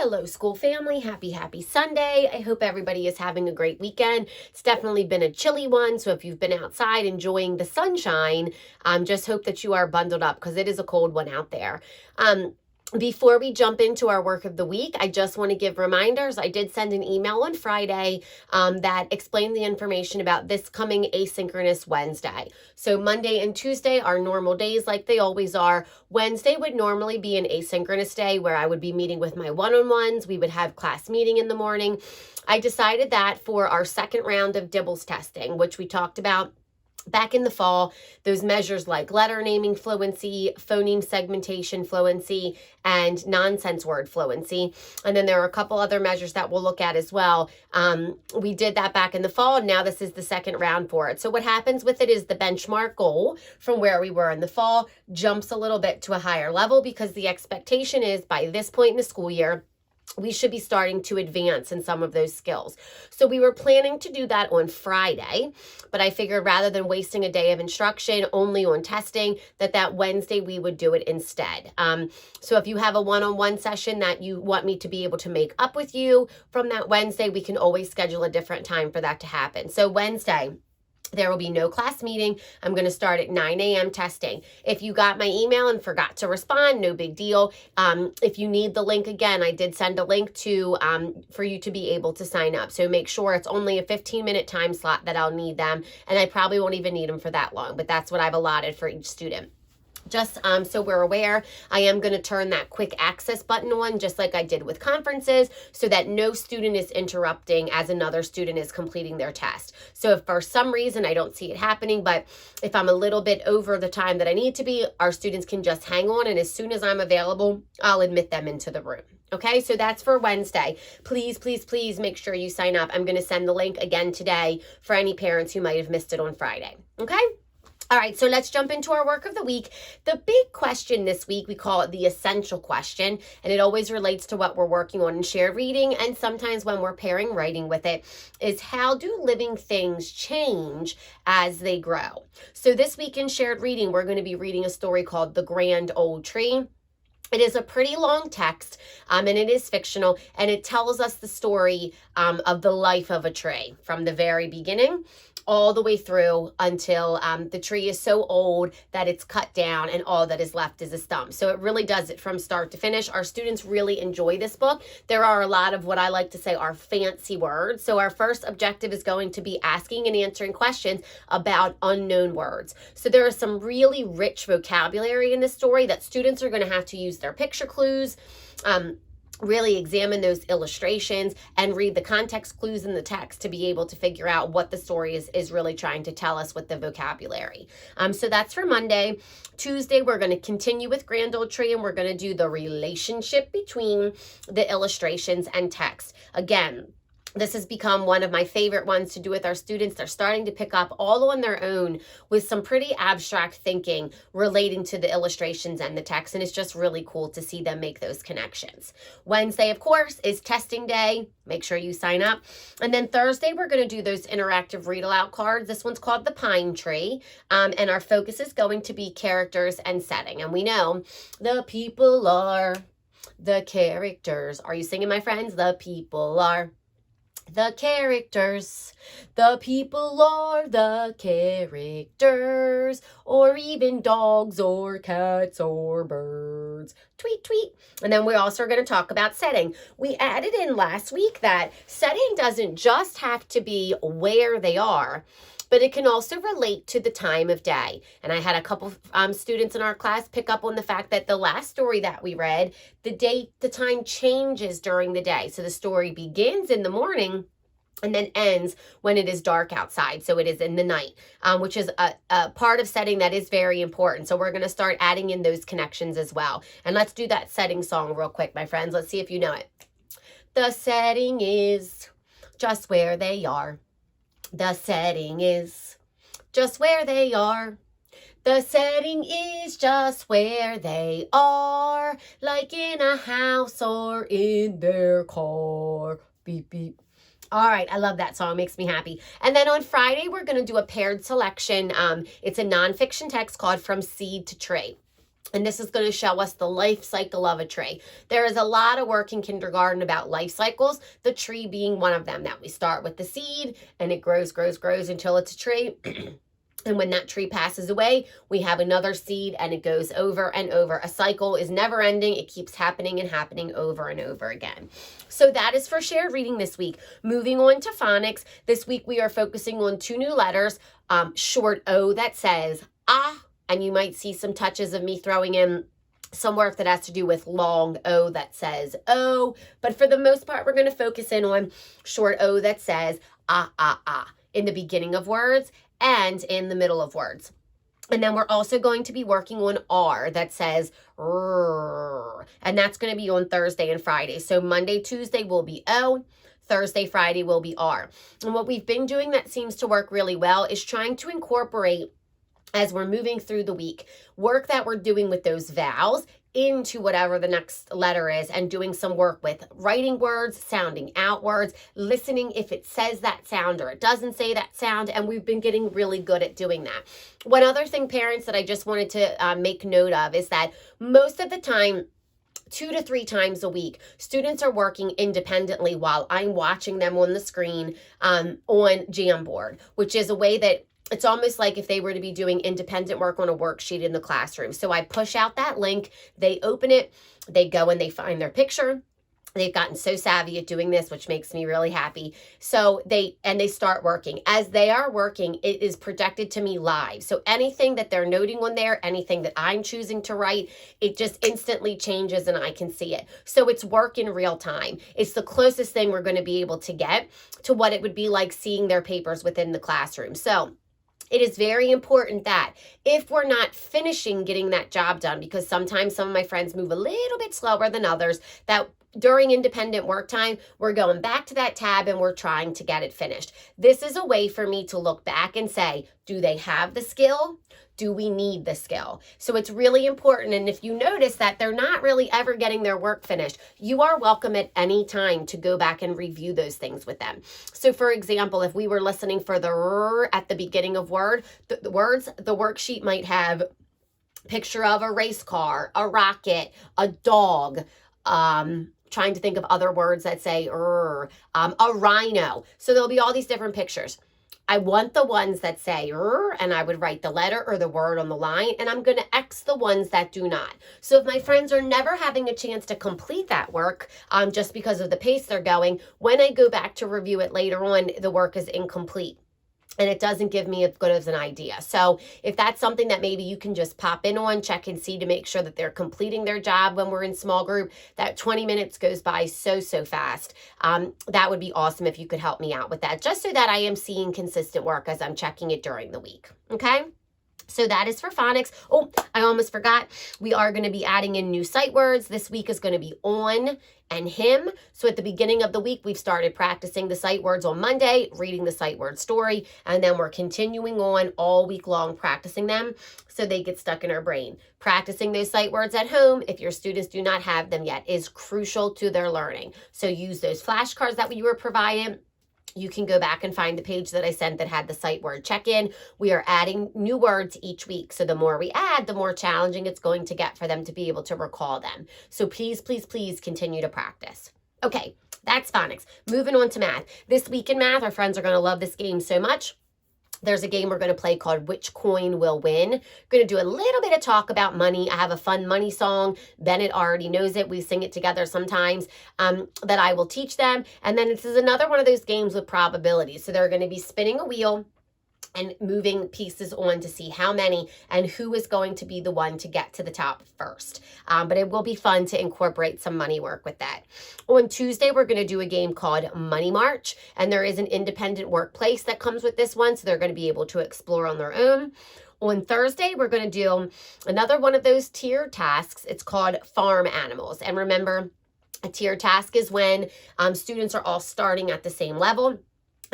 Hello, school family. Happy Sunday. I hope everybody is having a great weekend. It's definitely been a chilly one. So if you've been outside enjoying the sunshine, just hope that you are bundled up because it is a cold one out there. Before we jump into our work of the week, I just want to give reminders. I did send an email on Friday that explained the information about this coming asynchronous Wednesday. So Monday and Tuesday are normal days like they always are. Wednesday would normally be an asynchronous day where I would be meeting with my one-on-ones. We would have class meeting in the morning. I decided that for our second round of DIBELS testing, which we talked about back in the fall, those measures like letter naming fluency, phoneme segmentation fluency, and nonsense word fluency. And then there are a couple other measures that we'll look at as well. We did that back in the fall, and now this is the second round for it. So what happens with it is the benchmark goal from where we were in the fall jumps a little bit to a higher level because the expectation is by this point in the school year, we should be starting to advance in some of those skills. So we were planning to do that on Friday, but I figured rather than wasting a day of instruction only on testing, that Wednesday we would do it instead. So if you have a one-on-one session that you want me to be able to make up with you from that Wednesday, we can always schedule a different time for that to happen. So Wednesday, there will be no class meeting. I'm going to start at 9 a.m. testing. If you got my email and forgot to respond, no big deal. If you need the link again, I did send a link to for you to be able to sign up. So make sure it's only a 15-minute time slot that I'll need them. And I probably won't even need them for that long, but that's what I've allotted for each student. Just so we're aware, I am going to turn that quick access button on just like I did with conferences so that no student is interrupting as another student is completing their test. So if for some reason I don't see it happening, but if I'm a little bit over the time that I need to be, our students can just hang on, and as soon as I'm available, I'll admit them into the room. Okay, so that's for Wednesday. Please, please, please make sure you sign up. I'm going to send the link again today for any parents who might have missed it on Friday. Okay? All right, so let's jump into our work of the week. The big question this week, we call it the essential question, and it always relates to what we're working on in shared reading, and sometimes when we're pairing writing with it, is how do living things change as they grow? So this week in shared reading, we're going to be reading a story called The Grand Old Tree. It is a pretty long text, and it is fictional, and it tells us the story of the life of a tree from the very beginning all the way through until the tree is so old that it's cut down and all that is left is a stump. So it really does it from start to finish. Our students really enjoy this book. There are a lot of what I like to say are fancy words. So our first objective is going to be asking and answering questions about unknown words. So there is some really rich vocabulary in this story that students are going to have to use their picture clues, really examine those illustrations and read the context clues in the text to be able to figure out what the story is really trying to tell us with the vocabulary. So that's for Monday. Tuesday, we're going to continue with Grand Old Tree, and we're going to do the relationship between the illustrations and text. Again, this has become one of my favorite ones to do with our students. They're starting to pick up all on their own with some pretty abstract thinking relating to the illustrations and the text, and it's just really cool to see them make those connections. Wednesday, of course, is testing day. Make sure you sign up. And then Thursday, we're going to do those interactive read-aloud cards. This one's called The Pine Tree, and our focus is going to be characters and setting. And we know the people are the characters. Are you singing, my friends? The people are the characters. The people are the characters, or even dogs or cats or birds. Tweet, tweet. And then we're also going to talk about setting. We added in last week that setting doesn't just have to be where they are, but it can also relate to the time of day. And I had a couple students in our class pick up on the fact that the last story that we read, the time changes during the day. So the story begins in the morning and then ends when it is dark outside. So it is in the night, which is a part of setting that is very important. So we're going to start adding in those connections as well. And let's do that setting song real quick, my friends. Let's see if you know it. The setting is just where they are. The setting is just where they are. The setting is just where they are, like in a house or in their car. Beep, beep. All right, I love that song. It makes me happy. And then on Friday, we're going to do a paired selection. It's a nonfiction text called From Seed to Tree. And this is going to show us the life cycle of a tree. There is a lot of work in kindergarten about life cycles, the tree being one of them, that we start with the seed and it grows until it's a tree. And when that tree passes away, we have another seed and it goes over and over. A cycle is never ending. It keeps happening and happening over and over again. So that is for shared reading this week. Moving on to phonics. This week we are focusing on 2 new letters. Short O that says ah, and you might see some touches of me throwing in some work that has to do with long O that says O. But for the most part, we're going to focus in on short O that says ah, ah, ah in the beginning of words and in the middle of words. And then we're also going to be working on R that says R, and that's going to be on Thursday and Friday. So Monday, Tuesday will be O. Thursday, Friday will be R. And what we've been doing that seems to work really well is trying to incorporate, as we're moving through the week, work that we're doing with those vowels into whatever the next letter is, and doing some work with writing words, sounding out words, listening if it says that sound or it doesn't say that sound, and we've been getting really good at doing that. One other thing, parents, that I just wanted to make note of is that most of the time, 2 to 3 times a week, students are working independently while I'm watching them on the screen on Jamboard, which is a way that it's almost like if they were to be doing independent work on a worksheet in the classroom. So I push out that link, they open it, they go and they find their picture. They've gotten so savvy at doing this, which makes me really happy. So they start working. As they are working, it is projected to me live. So anything that they're noting on there, anything that I'm choosing to write, it just instantly changes and I can see it. So it's work in real time. It's the closest thing we're going to be able to get to what it would be like seeing their papers within the classroom. So it is very important that if we're not finishing getting that job done, because sometimes some of my friends move a little bit slower than others, that during independent work time, we're going back to that tab and we're trying to get it finished. This is a way for me to look back and say, do they have the skill? Do we need the skill? So it's really important. And if you notice that they're not really ever getting their work finished, you are welcome at any time to go back and review those things with them. So for example, if we were listening for the R at the beginning of words, the worksheet might have picture of a race car, a rocket, a dog, trying to think of other words that say a rhino. So there'll be all these different pictures. I want the ones that say and I would write the letter or the word on the line, and I'm going to X the ones that do not. So if my friends are never having a chance to complete that work just because of the pace they're going, when I go back to review it later on, the work is incomplete. And it doesn't give me as good as an idea. So if that's something that maybe you can just pop in on, check and see to make sure that they're completing their job when we're in small group, that 20 minutes goes by so fast. That would be awesome if you could help me out with that, just so that I am seeing consistent work as I'm checking it during the week. Okay? So that is for phonics. Oh, I almost forgot. We are going to be adding in new sight words. This week is going to be on and him. So at the beginning of the week, we've started practicing the sight words on Monday, reading the sight word story, and then we're continuing on all week long practicing them so they get stuck in our brain. Practicing those sight words at home, if your students do not have them yet, is crucial to their learning. So use those flashcards that we were provided. You can go back and find the page that I sent that had the sight word check-in. We are adding new words each week. So the more we add, the more challenging it's going to get for them to be able to recall them. So please, please, please continue to practice. Okay, that's phonics. Moving on to math. This week in math, our friends are going to love this game so much. There's a game we're going to play called Which Coin Will Win. Going to do a little bit of talk about money. I have a fun money song. Bennett already knows it. We sing it together sometimes that I will teach them. And then this is another one of those games with probabilities. So they're going to be spinning a wheel and moving pieces on to see how many and who is going to be the one to get to the top first. But it will be fun to incorporate some money work with that. On Tuesday, we're going to do a game called Money March, and there is an independent workplace that comes with this one, so they're going to be able to explore on their own. On Thursday, we're going to do another one of those tiered tasks. It's called Farm Animals. And remember, a tiered task is when students are all starting at the same level.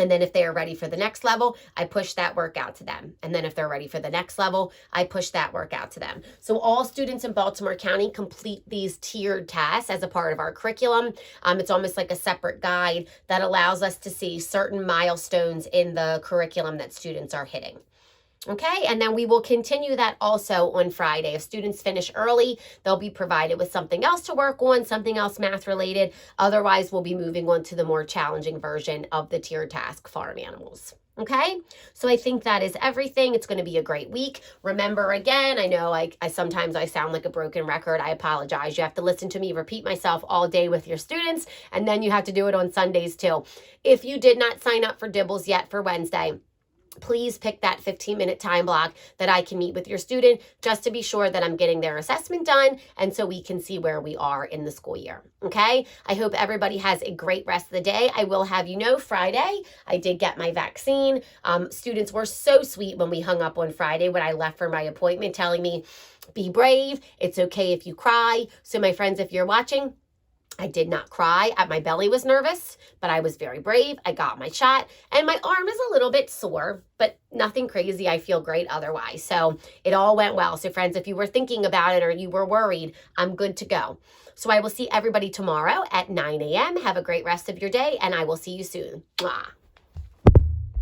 And then if they are ready for the next level, I push that work out to them. And then if they're ready for the next level, I push that work out to them. So all students in Baltimore County complete these tiered tasks as a part of our curriculum. It's almost like a separate guide that allows us to see certain milestones in the curriculum that students are hitting. Okay, and then we will continue that also on Friday. If students finish early, they'll be provided with something else to work on, something else math related. Otherwise, we'll be moving on to the more challenging version of the tiered task farm animals. Okay, so I think that is everything. It's going to be a great week. Remember, again, I know I sometimes I sound like a broken record. I apologize. You have to listen to me repeat myself all day with your students, and then you have to do it on Sundays too. If you did not sign up for Dibbles yet for Wednesday, please pick that 15-minute time block that I can meet with your student just to be sure that I'm getting their assessment done and so we can see where we are in the school year. Okay? I hope everybody has a great rest of the day. I will have you know, Friday, I did get my vaccine. Students were so sweet when we hung up on Friday when I left for my appointment, telling me, be brave. It's okay if you cry. So my friends, if you're watching, I did not cry. My belly was nervous, but I was very brave. I got my shot, and my arm is a little bit sore, but nothing crazy. I feel great otherwise. So it all went well. So friends, if you were thinking about it or you were worried, I'm good to go. So I will see everybody tomorrow at 9 a.m. Have a great rest of your day, and I will see you soon. Mwah.